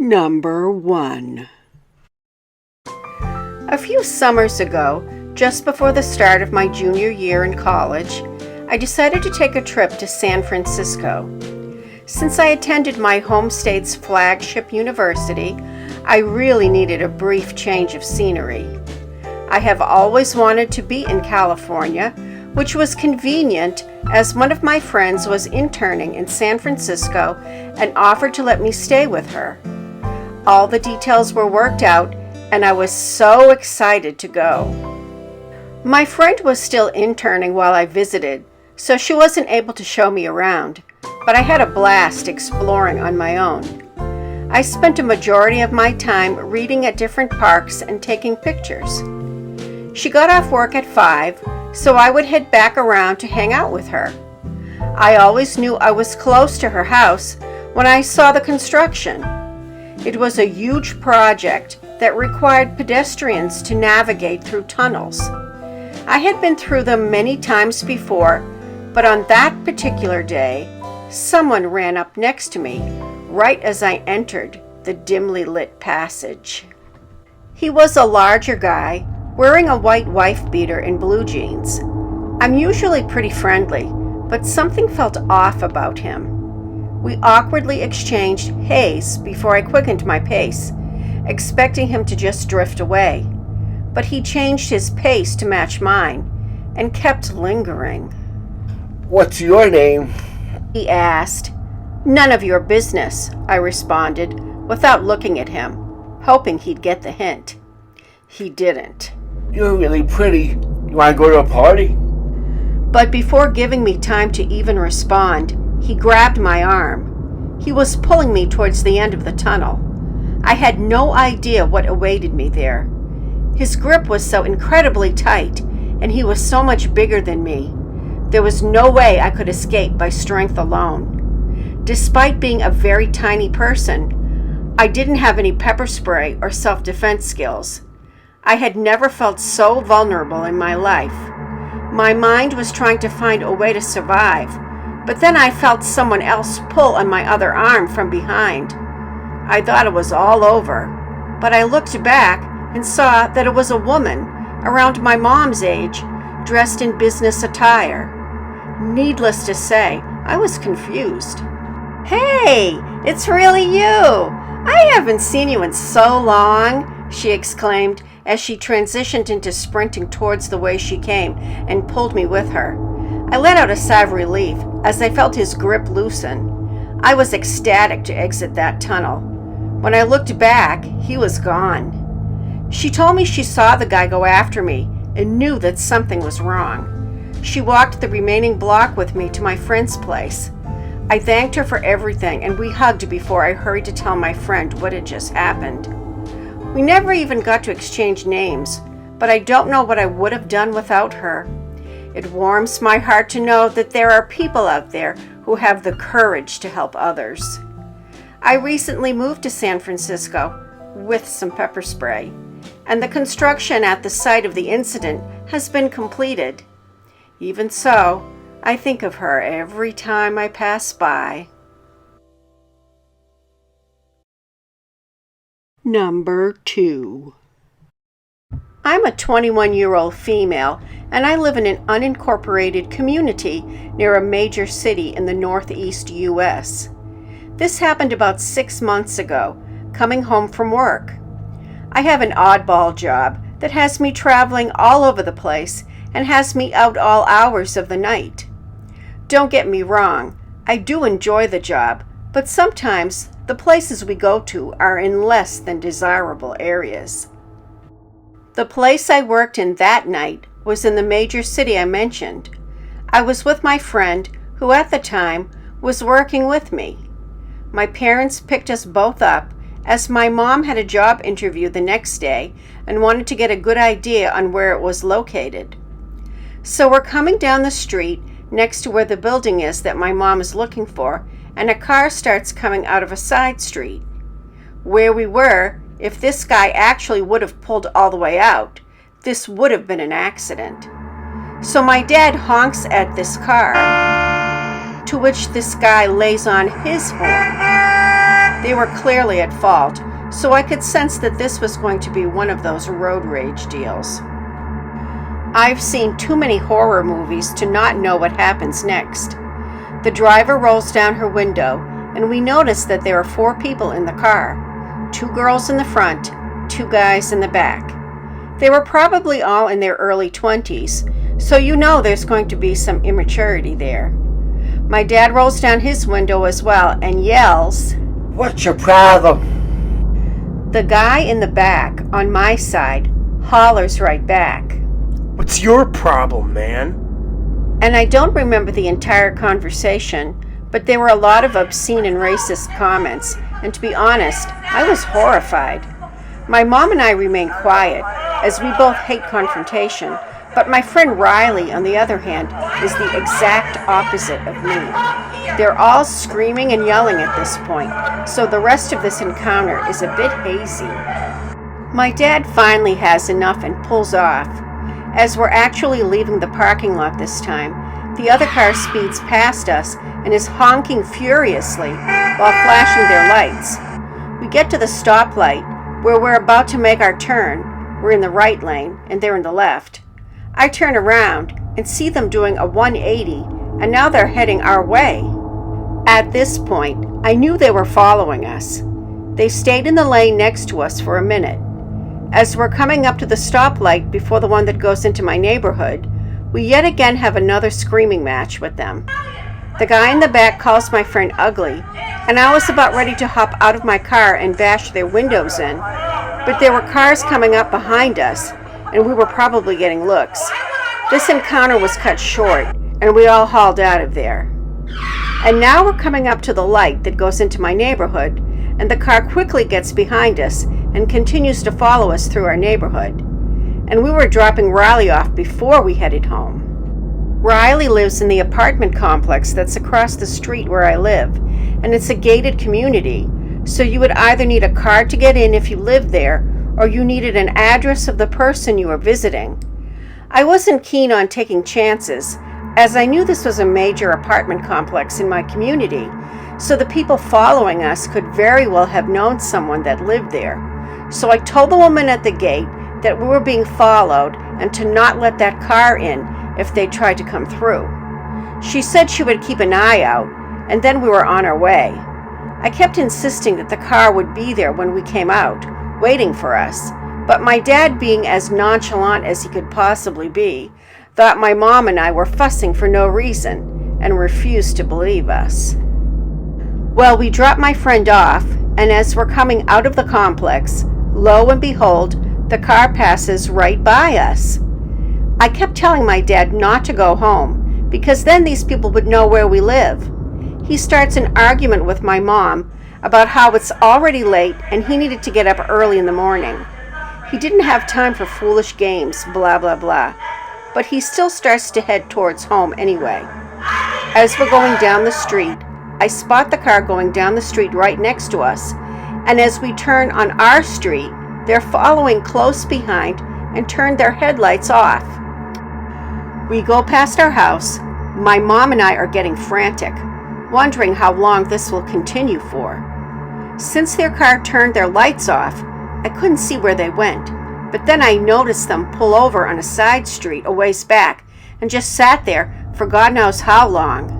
Number 1. A few summers ago, just before the start of my junior year in college, I decided to take a trip to San Francisco. Since I attended my home state's flagship university, I really needed a brief change of scenery. I have always wanted to be in California, which was convenient as one of my friends was interning in San Francisco and offered to let me stay with her. All the details were worked out, and I was so excited to go. My friend was still interning while I visited, so she wasn't able to show me around, but I had a blast exploring on my own. I spent a majority of my time reading at different parks and taking pictures. She got off work at 5, so I would head back around to hang out with her. I always knew I was close to her house when I saw the construction. It was a huge project that required pedestrians to navigate through tunnels. I had been through them many times before, but on that particular day, someone ran up next to me right as I entered the dimly lit passage. He was a larger guy, wearing a white wife beater and blue jeans. I'm usually pretty friendly, but something felt off about him. We awkwardly exchanged hays before I quickened my pace, expecting him to just drift away. But he changed his pace to match mine and kept lingering. "What's your name?" he asked. "None of your business," I responded, without looking at him, hoping he'd get the hint. He didn't. "You're really pretty. You want to go to a party?" But before giving me time to even respond, he grabbed my arm. He was pulling me towards the end of the tunnel. I had no idea what awaited me there. His grip was so incredibly tight, and he was so much bigger than me. There was no way I could escape by strength alone. Despite being a very tiny person, I didn't have any pepper spray or self-defense skills. I had never felt so vulnerable in my life. My mind was trying to find a way to survive, but then I felt someone else pull on my other arm from behind. I thought it was all over, but I looked back and saw that it was a woman around my mom's age, dressed in business attire. Needless to say, I was confused. "Hey, it's really you! I haven't seen you in so long," she exclaimed as she transitioned into sprinting towards the way she came and pulled me with her. I let out a sigh of relief as I felt his grip loosen. I was ecstatic to exit that tunnel. When I looked back, he was gone. She told me she saw the guy go after me and knew that something was wrong. She walked the remaining block with me to my friend's place. I thanked her for everything, and we hugged before I hurried to tell my friend what had just happened. We never even got to exchange names, but I don't know what I would have done without her. It warms my heart to know that there are people out there who have the courage to help others. I recently moved to San Francisco with some pepper spray, and the construction at the site of the incident has been completed. Even so, I think of her every time I pass by. Number 2. I'm a 21-year-old female, and I live in an unincorporated community near a major city in the Northeast U.S. This happened about 6 months ago, coming home from work. I have an oddball job that has me traveling all over the place and has me out all hours of the night. Don't get me wrong, I do enjoy the job, but sometimes the places we go to are in less than desirable areas. The place I worked in that night was in the major city I mentioned. I was with my friend, who at the time was working with me. My parents picked us both up as my mom had a job interview the next day and wanted to get a good idea on where it was located. So we're coming down the street next to where the building is that my mom is looking for, and a car starts coming out of a side street. Where we were, if this guy actually would have pulled all the way out, this would have been an accident. So my dad honks at this car, to which this guy lays on his horn. They were clearly at fault, so I could sense that this was going to be one of those road rage deals. I've seen too many horror movies to not know what happens next. The driver rolls down her window, and we notice that there are 4 people in the car. 2 girls in the front, 2 guys in the back. They were probably all in their early 20s, so you know there's going to be some immaturity there. My dad rolls down his window as well and yells, "What's your problem?" The guy in the back, on my side, hollers right back. "What's your problem, man?" And I don't remember the entire conversation, but there were a lot of obscene and racist comments, and to be honest, I was horrified. My mom and I remained quiet, as we both hate confrontation, but my friend Riley, on the other hand, is the exact opposite of me. They're all screaming and yelling at this point, so the rest of this encounter is a bit hazy. My dad finally has enough and pulls off. As we're actually leaving the parking lot this time, the other car speeds past us and is honking furiously while flashing their lights. We get to the stoplight where we're about to make our turn. We're in the right lane and they're in the left. I turn around and see them doing a 180, and now they're heading our way. At this point, I knew they were following us. They stayed in the lane next to us for a minute. As we're coming up to the stoplight before the one that goes into my neighborhood, we yet again have another screaming match with them. The guy in the back calls my friend ugly, and I was about ready to hop out of my car and bash their windows in, but there were cars coming up behind us, and we were probably getting looks. This encounter was cut short, and we all hauled out of there. And now we're coming up to the light that goes into my neighborhood, and the car quickly gets behind us and continues to follow us through our neighborhood. And we were dropping Riley off before we headed home. Riley lives in the apartment complex that's across the street where I live, and it's a gated community, so you would either need a card to get in if you lived there, or you needed an address of the person you were visiting. I wasn't keen on taking chances, as I knew this was a major apartment complex in my community, so the people following us could very well have known someone that lived there. So I told the woman at the gate that we were being followed and to not let that car in if they tried to come through. She said she would keep an eye out, and then we were on our way. I kept insisting that the car would be there when we came out, waiting for us, but my dad, being as nonchalant as he could possibly be, thought my mom and I were fussing for no reason and refused to believe us. Well, we dropped my friend off, and as we're coming out of the complex, lo and behold, the car passes right by us. I kept telling my dad not to go home, because then these people would know where we live. He starts an argument with my mom about how it's already late and he needed to get up early in the morning. He didn't have time for foolish games, blah, blah, blah. But he still starts to head towards home anyway. As we're going down the street, I spot the car going down the street right next to us, and as we turn on our street, they're following close behind and turn their headlights off. We go past our house. My mom and I are getting frantic, wondering how long this will continue for. Since their car turned their lights off, I couldn't see where they went, but then I noticed them pull over on a side street a ways back and just sat there for God knows how long.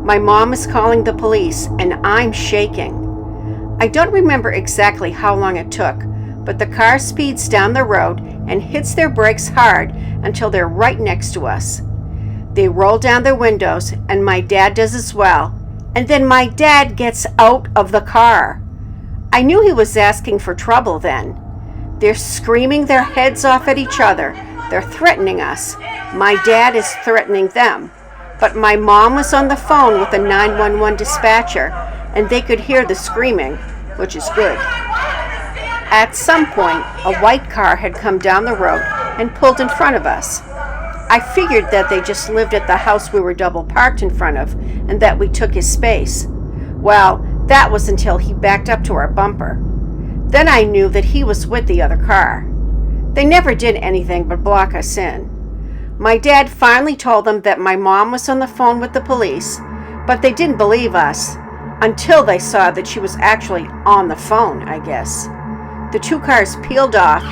My mom is calling the police, and I'm shaking. I don't remember exactly how long it took, but the car speeds down the road and hits their brakes hard until they're right next to us. They roll down their windows, and my dad does as well, and then my dad gets out of the car. I knew he was asking for trouble then. They're screaming their heads off at each other. They're threatening us. My dad is threatening them. But my mom was on the phone with the 911 dispatcher, and they could hear the screaming, which is good. At some point, a white car had come down the road and pulled in front of us. I figured that they just lived at the house we were double parked in front of, and that we took his space. Well, that was until he backed up to our bumper. Then I knew that he was with the other car. They never did anything but block us in. My dad finally told them that my mom was on the phone with the police, but they didn't believe us. until they saw that she was actually on the phone, I guess. The 2 cars peeled off,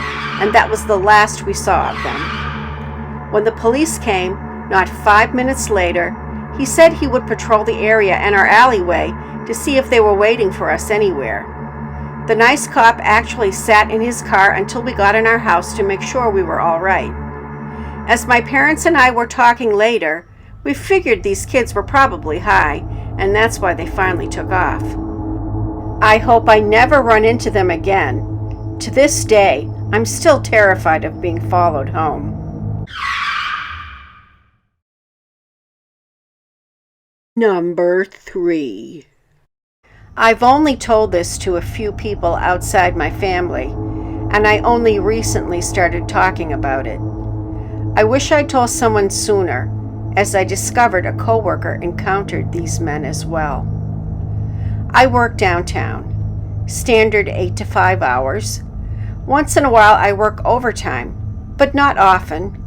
and that was the last we saw of them. When the police came, not 5 minutes later, he said he would patrol the area and our alleyway to see if they were waiting for us anywhere. The nice cop actually sat in his car until we got in our house to make sure we were all right. As my parents and I were talking later, we figured these kids were probably high, and that's why they finally took off. I hope I never run into them again. To this day, I'm still terrified of being followed home. Number 3. I've only told this to a few people outside my family, and I only recently started talking about it. I wish I told someone sooner, as I discovered a coworker encountered these men as well. I work downtown, standard 8 to 5 hours. Once in a while I work overtime, but not often,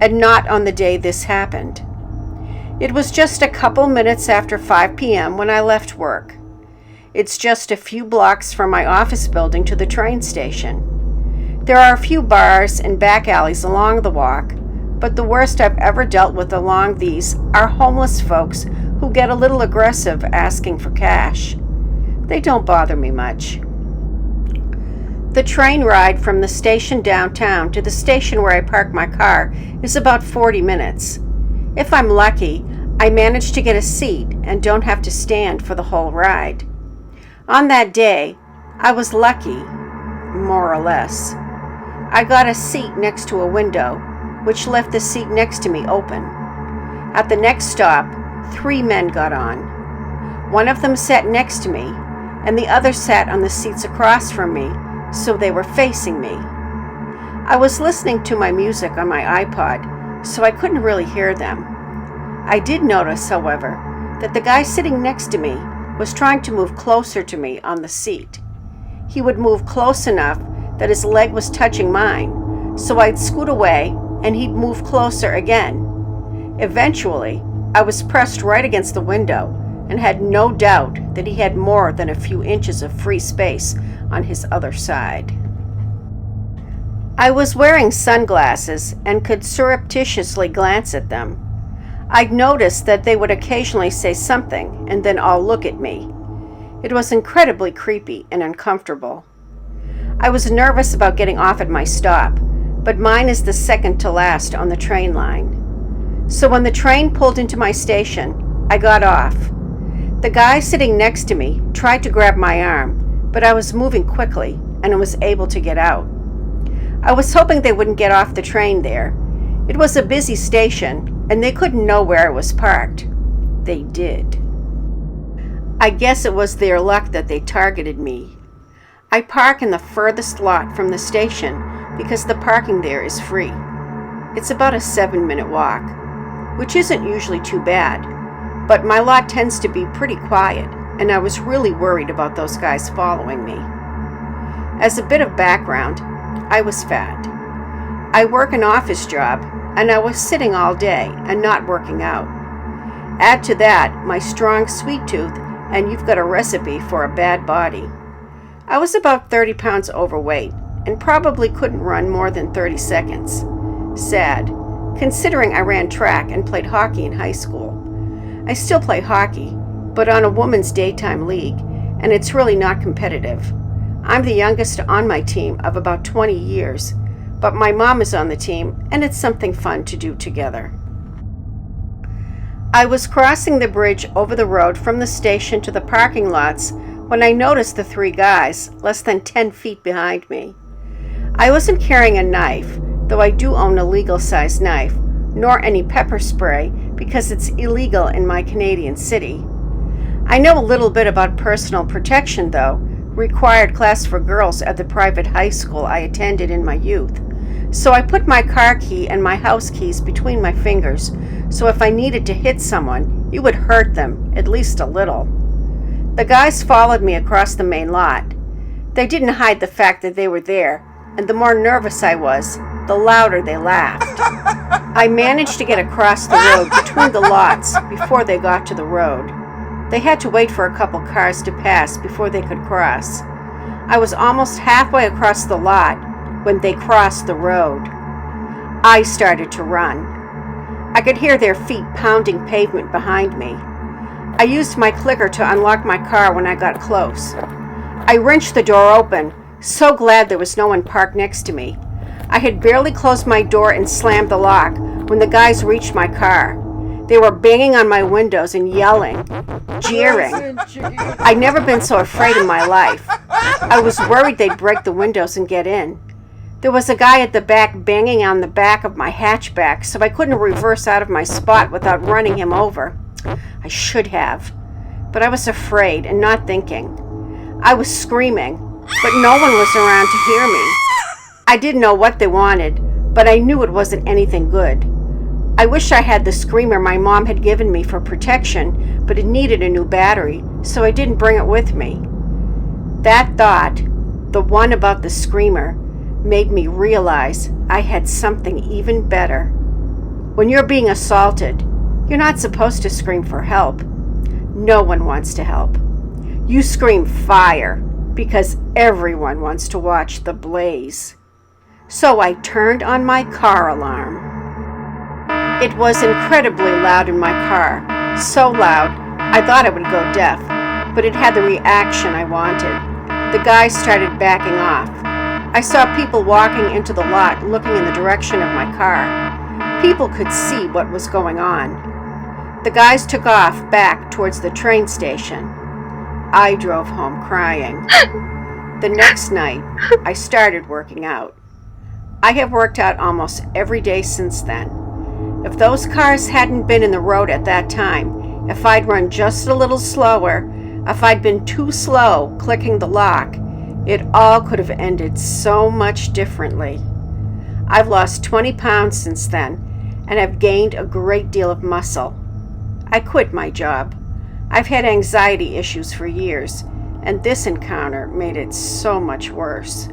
and not on the day this happened. It was just a couple minutes after 5 p.m. when I left work. It's just a few blocks from my office building to the train station. There are a few bars and back alleys along the walk, but the worst I've ever dealt with along these are homeless folks who get a little aggressive asking for cash. They don't bother me much. The train ride from the station downtown to the station where I park my car is about 40 minutes. If I'm lucky, I manage to get a seat and don't have to stand for the whole ride. On that day, I was lucky, more or less. I got a seat next to a window, which left the seat next to me open. At the next stop, 3 men got on. One of them sat next to me, and the other sat on the seats across from me, so they were facing me. I was listening to my music on my iPod, so I couldn't really hear them. I did notice, however, that the guy sitting next to me was trying to move closer to me on the seat. He would move close enough that his leg was touching mine, so I'd scoot away and he'd move closer again. Eventually, I was pressed right against the window and had no doubt that he had more than a few inches of free space on his other side. I was wearing sunglasses and could surreptitiously glance at them. I'd noticed that they would occasionally say something and then all look at me. It was incredibly creepy and uncomfortable. I was nervous about getting off at my stop, but mine is the second to last on the train line. So when the train pulled into my station, I got off. The guy sitting next to me tried to grab my arm, but I was moving quickly and I was able to get out. I was hoping they wouldn't get off the train there. It was a busy station, and they couldn't know where I was parked. They did. I guess it was their luck that they targeted me. I park in the furthest lot from the station because the parking there is free. It's about a 7-minute walk, which isn't usually too bad, but my lot tends to be pretty quiet, and I was really worried about those guys following me. As a bit of background, I was fat. I work an office job, and I was sitting all day and not working out. Add to that my strong sweet tooth, and you've got a recipe for a bad body. I was about 30 pounds overweight and probably couldn't run more than 30 seconds. Sad, considering I ran track and played hockey in high school. I still play hockey, but on a women's daytime league, and it's really not competitive. I'm the youngest on my team of about 20 years, but my mom is on the team, and it's something fun to do together. I was crossing the bridge over the road from the station to the parking lots when I noticed the 3 guys less than 10 feet behind me. I wasn't carrying a knife, though I do own a legal-sized knife, nor any pepper spray because it's illegal in my Canadian city. I know a little bit about personal protection, though, required class for girls at the private high school I attended in my youth. So I put my car key and my house keys between my fingers, so if I needed to hit someone, it would hurt them, at least a little. The guys followed me across the main lot. They didn't hide the fact that they were there, and the more nervous I was, the louder they laughed. I managed to get across the road between the lots before they got to the road. They had to wait for a couple cars to pass before they could cross. I was almost halfway across the lot when they crossed the road. I started to run. I could hear their feet pounding pavement behind me. I used my clicker to unlock my car when I got close. I wrenched the door open, so glad there was no one parked next to me. I had barely closed my door and slammed the lock when the guys reached my car. They were banging on my windows and yelling, jeering. I'd never been so afraid in my life. I was worried they'd break the windows and get in. There was a guy at the back banging on the back of my hatchback, so I couldn't reverse out of my spot without running him over. I should have, but I was afraid and not thinking. I was screaming, but no one was around to hear me. I didn't know what they wanted, but I knew it wasn't anything good. I wish I had the screamer my mom had given me for protection, but it needed a new battery, so I didn't bring it with me. That thought, the one about the screamer, made me realize I had something even better. When you're being assaulted, you're not supposed to scream for help. No one wants to help. You scream fire because everyone wants to watch the blaze. So I turned on my car alarm. It was incredibly loud in my car, so loud I thought I would go deaf, but it had the reaction I wanted. The guy started backing off. I saw people walking into the lot looking in the direction of my car. People could see what was going on. The guys took off back towards the train station. I drove home crying. The next night, I started working out. I have worked out almost every day since then. If those cars hadn't been in the road at that time, if I'd run just a little slower, if I'd been too slow clicking the lock, it all could have ended so much differently. I've lost 20 pounds since then, and I've gained a great deal of muscle. I quit my job. I've had anxiety issues for years, and this encounter made it so much worse.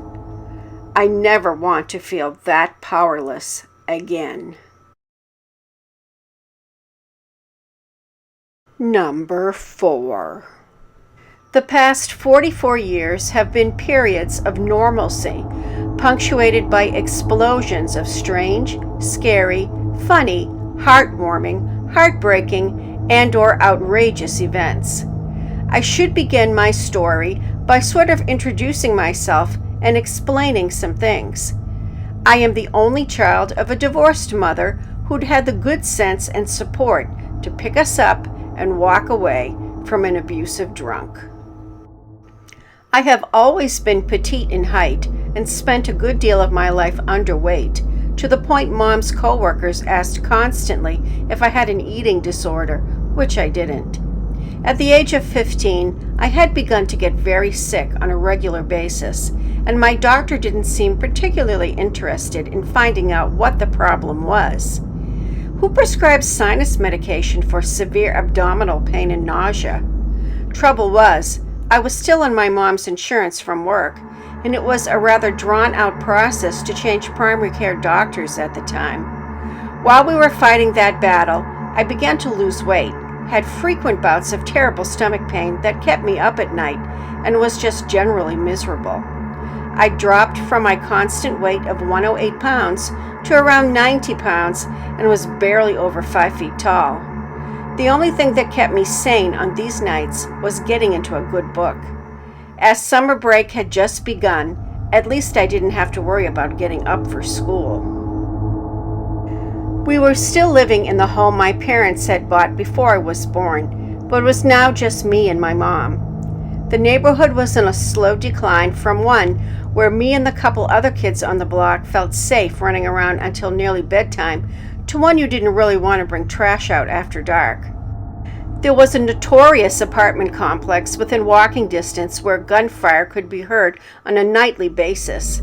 I never want to feel that powerless again. Number 4. The past 44 years have been periods of normalcy, punctuated by explosions of strange, scary, funny, heartwarming, heartbreaking, and/or outrageous events. I should begin my story by sort of introducing myself and explaining some things. I am the only child of a divorced mother who'd had the good sense and support to pick us up and walk away from an abusive drunk. I have always been petite in height and spent a good deal of my life underweight, to the point Mom's coworkers asked constantly if I had an eating disorder, which I didn't. At the age of 15, I had begun to get very sick on a regular basis, and my doctor didn't seem particularly interested in finding out what the problem was. Who prescribes sinus medication for severe abdominal pain and nausea? Trouble was, I was still on my mom's insurance from work, and it was a rather drawn-out process to change primary care doctors at the time. While we were fighting that battle, I began to lose weight, had frequent bouts of terrible stomach pain that kept me up at night, and was just generally miserable. I dropped from my constant weight of 108 pounds to around 90 pounds and was barely over 5 feet tall. The only thing that kept me sane on these nights was getting into a good book. As summer break had just begun, at least I didn't have to worry about getting up for school. We were still living in the home my parents had bought before I was born, but it was now just me and my mom. The neighborhood was in a slow decline from one where me and the couple other kids on the block felt safe running around until nearly bedtime, to one you didn't really want to bring trash out after dark. There was a notorious apartment complex within walking distance where gunfire could be heard on a nightly basis.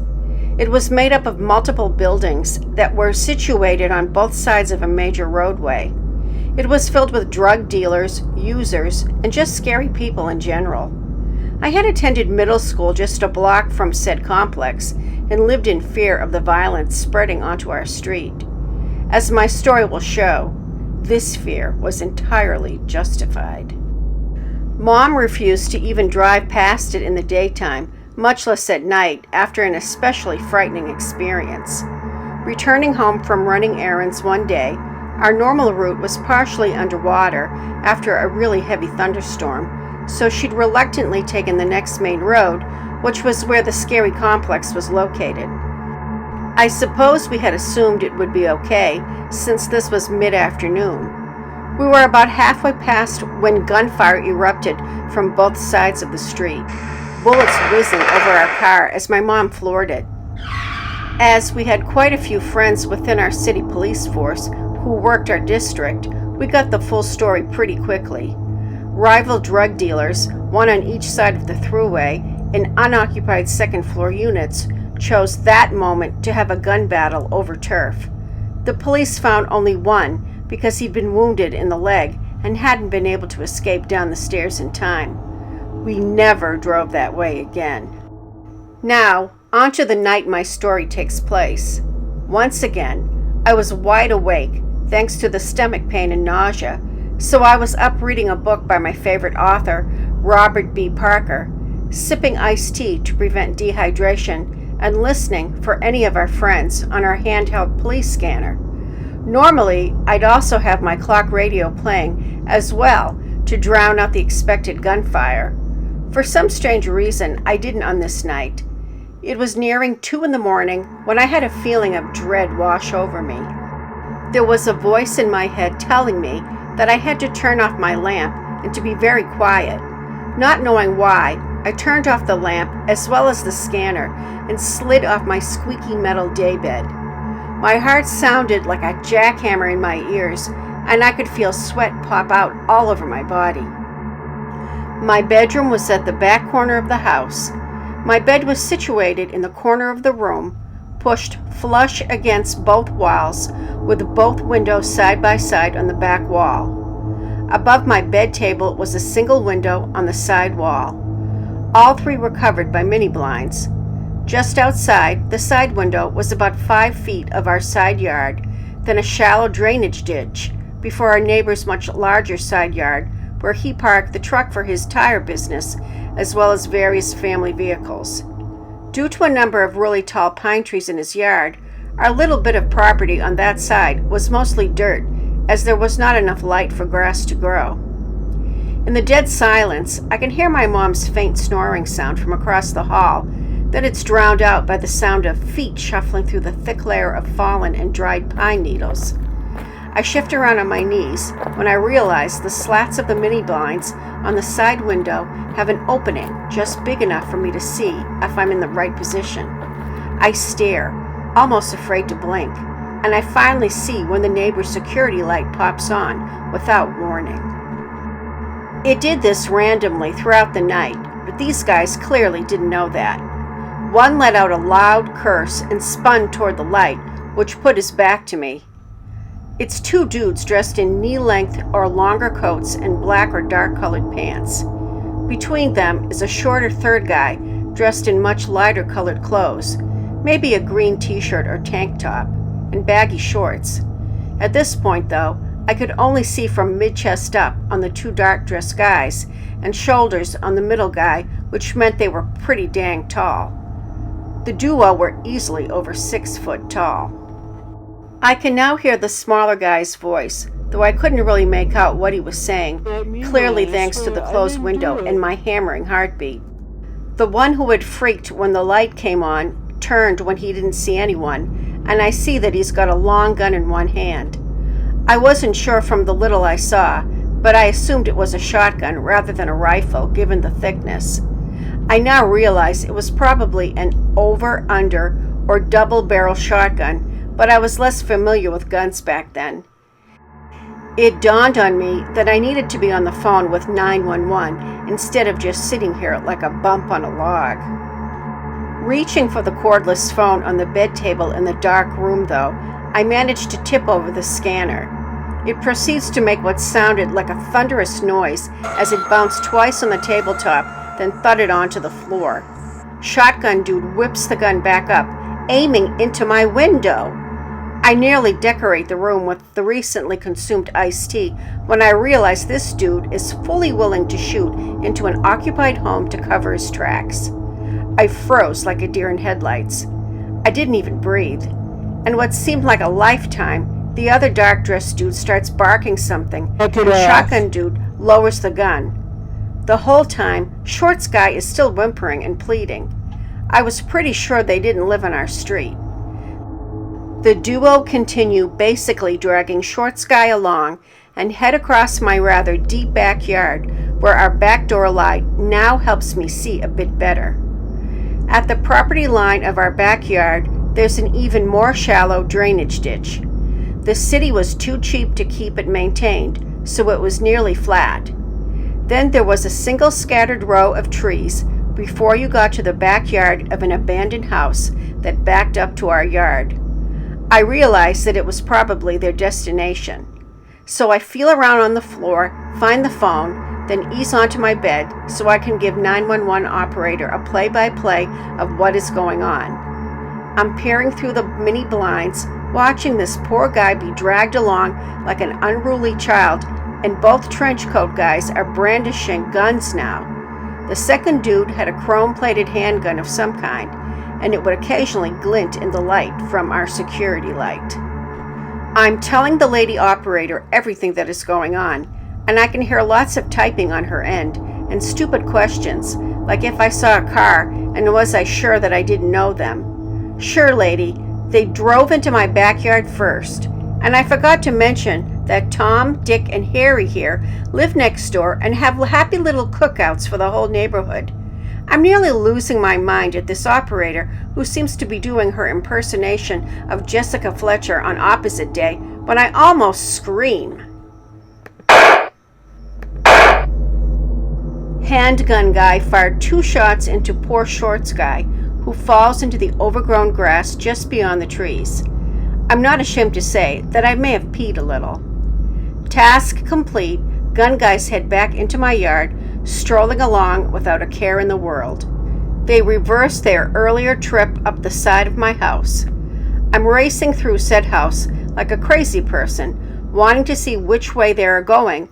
It was made up of multiple buildings that were situated on both sides of a major roadway. It was filled with drug dealers, users, and just scary people in general. I had attended middle school just a block from said complex and lived in fear of the violence spreading onto our street. As my story will show, this fear was entirely justified. Mom refused to even drive past it in the daytime, much less at night, after an especially frightening experience. Returning home from running errands one day, our normal route was partially underwater after a really heavy thunderstorm, so she'd reluctantly taken the next main road, which was where the scary complex was located. I suppose we had assumed it would be okay, since this was mid-afternoon. We were about halfway past when gunfire erupted from both sides of the street, bullets whizzing over our car as my mom floored it. As we had quite a few friends within our city police force who worked our district, we got the full story pretty quickly. Rival drug dealers, one on each side of the thruway, in unoccupied second-floor units, chose that moment to have a gun battle over turf. The police found only one because he'd been wounded in the leg and hadn't been able to escape down the stairs in time. We never drove that way again. Now, on to the night my story takes place. Once again, I was wide awake thanks to the stomach pain and nausea, so I was up reading a book by my favorite author, Robert B. Parker, sipping iced tea to prevent dehydration, and listening for any of our friends on our handheld police scanner. Normally, I'd also have my clock radio playing as well to drown out the expected gunfire. For some strange reason, I didn't on this night. It was nearing 2 a.m. when I had a feeling of dread wash over me. There was a voice in my head telling me that I had to turn off my lamp and to be very quiet. Not knowing why, I turned off the lamp as well as the scanner and slid off my squeaky metal daybed. My heart sounded like a jackhammer in my ears, and I could feel sweat pop out all over my body. My bedroom was at the back corner of the house. My bed was situated in the corner of the room, pushed flush against both walls, with both windows side by side on the back wall. Above my bed table was a single window on the side wall. All 3 were covered by mini blinds. Just outside, the side window was about 5 feet of our side yard, then a shallow drainage ditch before our neighbor's much larger side yard, where he parked the truck for his tire business, as well as various family vehicles. Due to a number of really tall pine trees in his yard, our little bit of property on that side was mostly dirt, as there was not enough light for grass to grow. In the dead silence, I can hear my mom's faint snoring sound from across the hall. Then it's drowned out by the sound of feet shuffling through the thick layer of fallen and dried pine needles. I shift around on my knees when I realize the slats of the mini blinds on the side window have an opening just big enough for me to see if I'm in the right position. I stare, almost afraid to blink, and I finally see when the neighbor's security light pops on without warning. It did this randomly throughout the night, but these guys clearly didn't know that. One let out a loud curse and spun toward the light, which put his back to me. It's 2 dudes dressed in knee-length or longer coats and black or dark-colored pants. Between them is a shorter third guy dressed in much lighter-colored clothes, maybe a green t-shirt or tank top, and baggy shorts. At this point, though, I could only see from mid-chest up on the 2 dark-dressed guys and shoulders on the middle guy, which meant they were pretty dang tall. The duo were easily over 6 foot tall. I can now hear the smaller guy's voice, though I couldn't really make out what he was saying, clearly thanks to the closed window and my hammering heartbeat. The one who had freaked when the light came on turned when he didn't see anyone, and I see that he's got a long gun in one hand. I wasn't sure from the little I saw, but I assumed it was a shotgun rather than a rifle, given the thickness. I now realize it was probably an over, under, or double-barrel shotgun, but I was less familiar with guns back then. It dawned on me that I needed to be on the phone with 911 instead of just sitting here like a bump on a log. Reaching for the cordless phone on the bed table in the dark room, though, I managed to tip over the scanner. It proceeds to make what sounded like a thunderous noise as it bounced twice on the tabletop, then thudded onto the floor. Shotgun dude whips the gun back up, aiming into my window. I nearly decorate the room with the recently consumed iced tea when I realize this dude is fully willing to shoot into an occupied home to cover his tracks. I froze like a deer in headlights. I didn't even breathe. And what seemed like a lifetime, the other dark-dressed dude starts barking something, and Shotgun Dude lowers the gun. The whole time, Shorts Guy is still whimpering and pleading. I was pretty sure they didn't live on our street. The duo continue basically dragging Shorts Guy along and head across my rather deep backyard where our back door light now helps me see a bit better. At the property line of our backyard, there's an even more shallow drainage ditch. The city was too cheap to keep it maintained, so it was nearly flat. Then there was a single scattered row of trees before you got to the backyard of an abandoned house that backed up to our yard. I realized that it was probably their destination. So I feel around on the floor, find the phone, then ease onto my bed so I can give 911 operator a play-by-play of what is going on. I'm peering through the mini blinds, watching this poor guy be dragged along like an unruly child, and both trench coat guys are brandishing guns now. The second dude had a chrome-plated handgun of some kind, and it would occasionally glint in the light from our security light. I'm telling the lady operator everything that is going on, and I can hear lots of typing on her end, and stupid questions, like if I saw a car, and was I sure that I didn't know them. Sure, lady, they drove into my backyard first, and I forgot to mention that Tom, Dick, and Harry here live next door and have happy little cookouts for the whole neighborhood. I'm nearly losing my mind at this operator who seems to be doing her impersonation of Jessica Fletcher on Opposite Day when I almost scream. Handgun guy fired 2 shots into poor Shorts Guy, who falls into the overgrown grass just beyond the trees. I'm not ashamed to say that I may have peed a little. Task complete, gun guys head back into my yard, strolling along without a care in the world. They reverse their earlier trip up the side of my house. I'm racing through said house like a crazy person, wanting to see which way they are going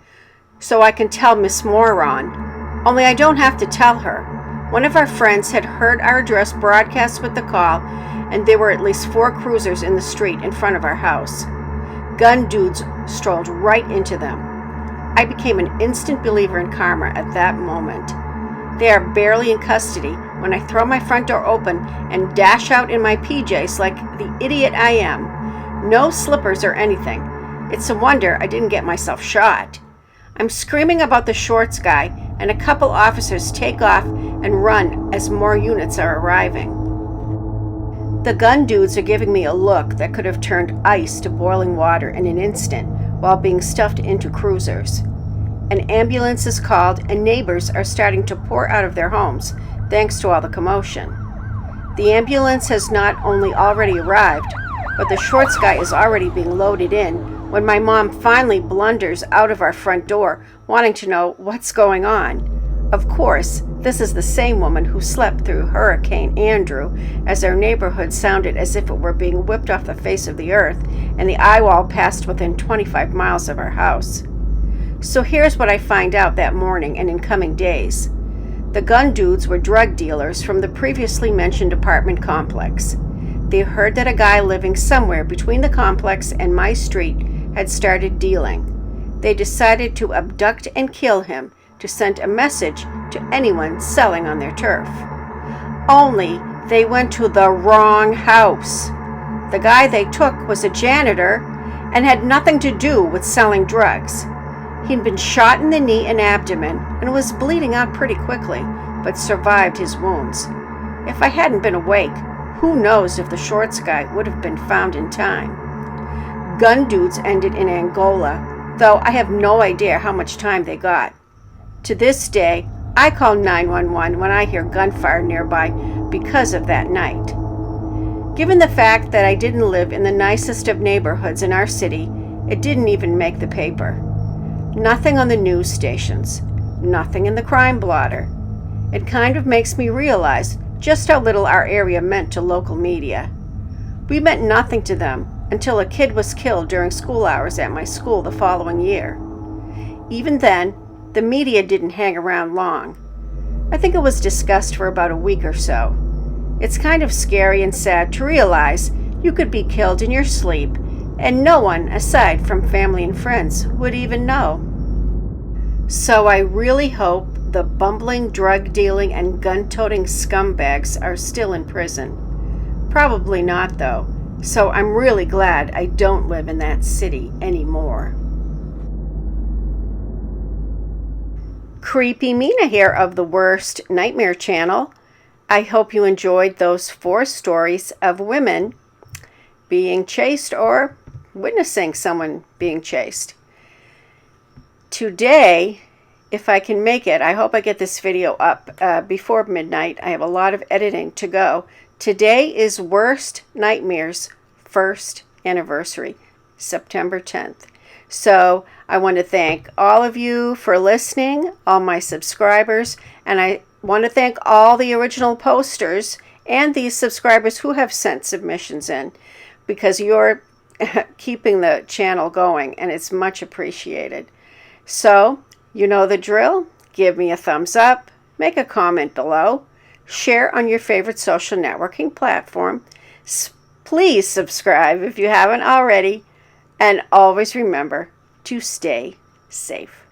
so I can tell Miss Moron. Only I don't have to tell her. One of our friends had heard our address broadcast with the call, and there were at least 4 cruisers in the street in front of our house. Gun dudes strolled right into them. I became an instant believer in karma at that moment. They are barely in custody when I throw my front door open and dash out in my PJs like the idiot I am. No slippers or anything. It's a wonder I didn't get myself shot. I'm screaming about the Shorts Guy, and a couple officers take off and run as more units are arriving. The gun dudes are giving me a look that could have turned ice to boiling water in an instant while being stuffed into cruisers. An ambulance is called, and neighbors are starting to pour out of their homes thanks to all the commotion. The ambulance has not only already arrived, but the Shorts Guy is already being loaded in when my mom finally blunders out of our front door, wanting to know what's going on. Of course, this is the same woman who slept through Hurricane Andrew, as our neighborhood sounded as if it were being whipped off the face of the earth, and the eye wall passed within 25 miles of our house. So here's what I find out that morning and in coming days. The gun dudes were drug dealers from the previously mentioned apartment complex. They heard that a guy living somewhere between the complex and my street had started dealing. They decided to abduct and kill him to send a message to anyone selling on their turf. Only they went to the wrong house. The guy they took was a janitor and had nothing to do with selling drugs. He'd been shot in the knee and abdomen and was bleeding out pretty quickly, but survived his wounds. If I hadn't been awake, who knows if the Shorts Guy would have been found in time. Gun dudes ended in Angola, though I have no idea how much time they got. To this day, I call 911 when I hear gunfire nearby because of that night. Given the fact that I didn't live in the nicest of neighborhoods in our city, it didn't even make the paper. Nothing on the news stations, nothing in the crime blotter. It kind of makes me realize just how little our area meant to local media. We meant nothing to them, until a kid was killed during school hours at my school the following year. Even then, the media didn't hang around long. I think it was discussed for about a week or so. It's kind of scary and sad to realize you could be killed in your sleep and no one, aside from family and friends, would even know. So I really hope the bumbling, drug-dealing, and gun-toting scumbags are still in prison. Probably not, though, so I'm really glad I don't live in that city anymore. CreepyMina here of the WorstNightmare channel. I hope you enjoyed those 4 stories of women being chased or witnessing someone being chased. Today, if I can make it, I hope I get this video up before midnight. I have a lot of editing to go. Today is WorstNightmare's 1st anniversary, September 10th. So I want to thank all of you for listening, all my subscribers, and I want to thank all the original posters and these subscribers who have sent submissions in, because you're keeping the channel going and it's much appreciated. So, you know the drill. Give me a thumbs up, make a comment below, share on your favorite social networking platform. Please subscribe if you haven't already, and always remember to stay safe.